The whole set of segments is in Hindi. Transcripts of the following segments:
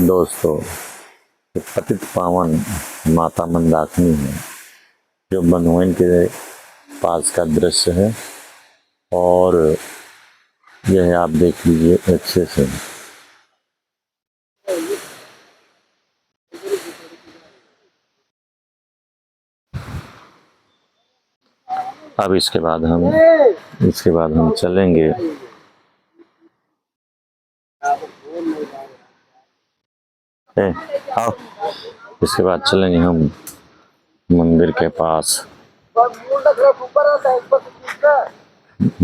दोस्तों, पतित पावन माता मंदाकिनी है जो बनवाइन के पास का दृश्य है और यह आप देख लीजिए अच्छे से। अब इसके बाद हम चलेंगे आओ इसके बाद चलेंगे हम मंदिर के पास।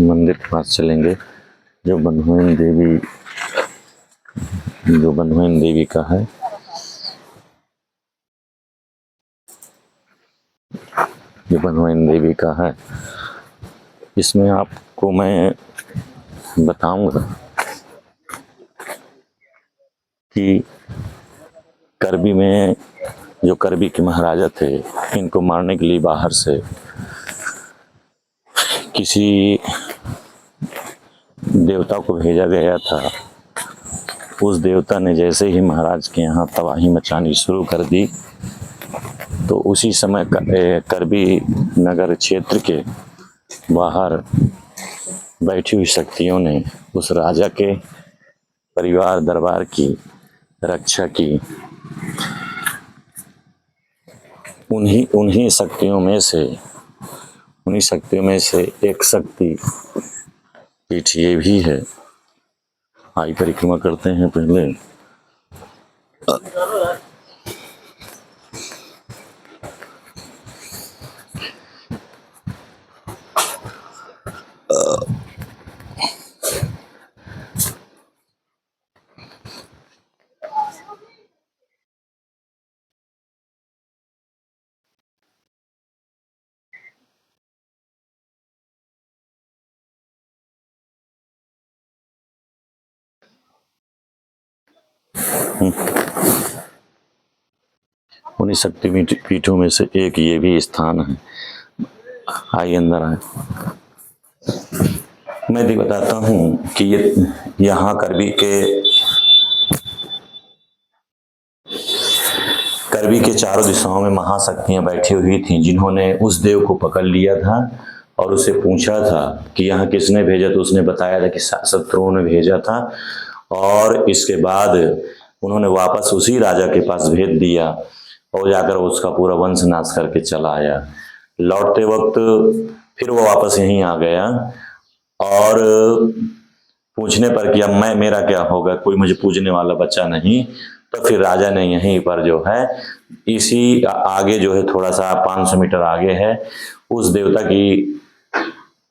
मंदिर के पास चलेंगे जो बनवाइन देवी का है। जो बनवाइन देवी का है, इसमें आपको मैं बताऊंगा कि करबी में जो करबी के महाराजा थे, इनको मारने के लिए बाहर से किसी देवता को भेजा गया था। उस देवता ने जैसे ही महाराज के यहाँ तबाही मचानी शुरू कर दी तो उसी समय करबी नगर क्षेत्र के बाहर बैठी हुई शक्तियों ने उस राजा के परिवार दरबार की रक्षा की। उन्हीं शक्तियों में से एक शक्ति पीठ ये भी है। आई परिक्रमा करते हैं पहले। उन्हीं शक्ति पीठों में से एक ये भी स्थान है। आइए अंदर आए। मैं भी बताता हूँ कि यहाँ करबी के चारों दिशाओं में महाशक्तियां बैठी हुई थीं, जिन्होंने उस देव को पकड़ लिया था और उससे पूछा था कि यहाँ किसने भेजा, तो उसने बताया था कि शत्रुओं ने भेजा था। और इसके बाद उन्होंने वापस उसी राजा के पास भेज दिया और जाकर उसका पूरा वंश नाश करके चला आया। लौटते वक्त फिर वो वापस यहीं आ गया और पूछने पर कि अब मेरा क्या होगा, कोई मुझे पूजने वाला बच्चा नहीं। तो फिर राजा ने यहीं पर जो है इसी आगे जो है थोड़ा सा 500 मीटर आगे है, उस देवता की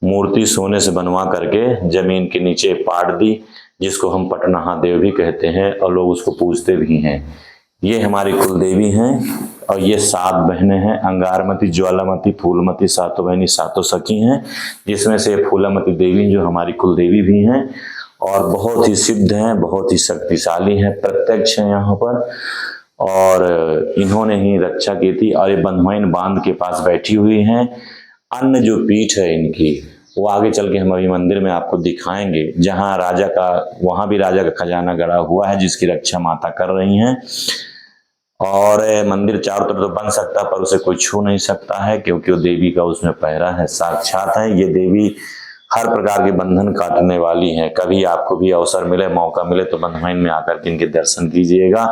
मूर्ति सोने से बनवा करके जमीन के नीचे पाट दी, जिसको हम पटनाहा देव भी कहते हैं और लोग उसको पूजते भी हैं। ये हमारी कुल देवी हैं और ये 7 बहनें हैं। अंगारमती, ज्वालामती, फूलमती, सातों बहनी, सातों सखी हैं, जिसमें से फूलामती देवी जो हमारी कुल देवी भी हैं और बहुत ही सिद्ध हैं, बहुत ही शक्तिशाली हैं, प्रत्यक्ष हैं यहाँ पर। और इन्होंने ही रक्षा की थी और ये बनवाइन बांध के पास बैठी हुई हैं। अन्य जो पीठ है इनकी, वो आगे चल के हम अभी मंदिर में आपको दिखाएंगे, जहाँ वहाँ भी राजा का खजाना गड़ा हुआ है, जिसकी रक्षा माता कर रही हैं। और मंदिर चारों तरफ तो बन सकता पर उसे कोई छू नहीं सकता है, क्योंकि वो देवी का उसमें पहरा है, साक्षात है। ये देवी हर प्रकार के बंधन काटने वाली है। कभी आपको भी अवसर मिले, मौका मिले तो बनवाइन में आकर के इनके दर्शन कीजिएगा।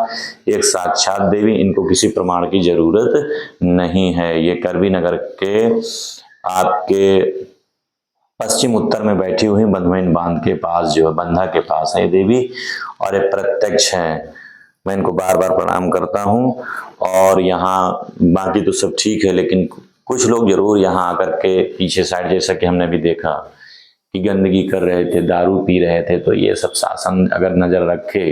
एक साक्षात देवी, इनको किसी प्रमाण की जरूरत नहीं है। ये करबी नगर के आपके पश्चिम उत्तर में बैठी हुई बनवाइन बांध के पास जो है, बंधा के पास है देवी और ये प्रत्यक्ष है। मैं इनको बार बार प्रणाम करता हूँ। और यहाँ बाकी तो सब ठीक है, लेकिन कुछ लोग जरूर यहाँ आकर के पीछे साइड, जैसा कि हमने भी देखा कि गंदगी कर रहे थे, दारू पी रहे थे, तो ये सब शासन अगर नजर रखे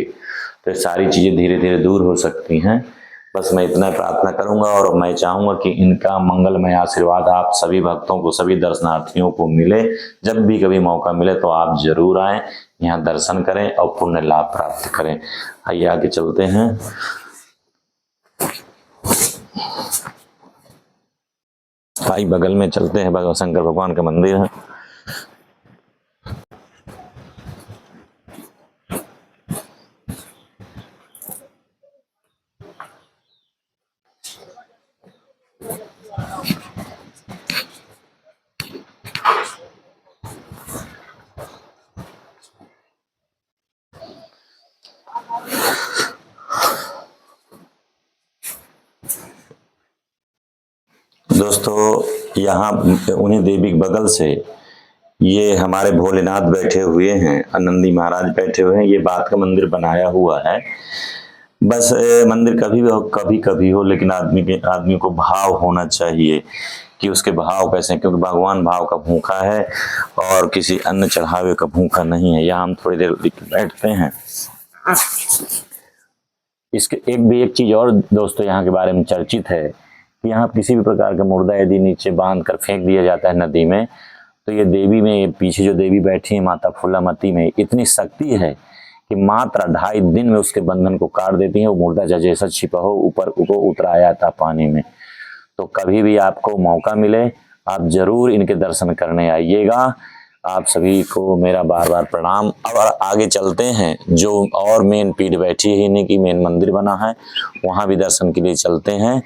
तो सारी चीजें धीरे धीरे दूर हो सकती हैं। बस मैं इतना प्रार्थना करूंगा और मैं चाहूंगा कि इनका मंगलमय आशीर्वाद आप सभी भक्तों को, सभी दर्शनार्थियों को मिले। जब भी कभी मौका मिले तो आप जरूर आएं, यहाँ दर्शन करें और पुण्य लाभ प्राप्त करें। आइए आगे चलते हैं। भाई बगल में चलते हैं, भगवान शंकर भगवान का मंदिर है। दोस्तों यहाँ उन्हीं देवी के बगल से ये हमारे भोलेनाथ बैठे हुए हैं, आनंदी महाराज बैठे हुए हैं। ये बात का मंदिर बनाया हुआ है। बस मंदिर कभी कभी हो, लेकिन आदमी को भाव होना चाहिए कि उसके भाव कैसे हैं, क्योंकि भगवान भाव का भूखा है और किसी अन्य चढ़ावे का भूखा नहीं है। यहाँ हम थोड़ी देर बैठते हैं। इसके एक चीज और दोस्तों यहाँ के बारे में चर्चित है कि यहाँ किसी भी प्रकार का मुर्दा यदि नीचे बांध कर फेंक दिया जाता है नदी में, तो ये देवी में पीछे जो देवी बैठी है माता फूलामती में इतनी शक्ति है कि मात्र 2.5 दिन में उसके बंधन को काट देती है। वो मुर्दा जैसा छिपा हो ऊपर को उतराया था पानी में। तो कभी भी आपको मौका मिले आप जरूर इनके दर्शन करने आइएगा। आप सभी को मेरा बार बार प्रणाम। अब आगे चलते हैं, जो और मेन पीठ बैठी है इन्हीं की मेन मंदिर बना है, वहां भी दर्शन के लिए चलते हैं।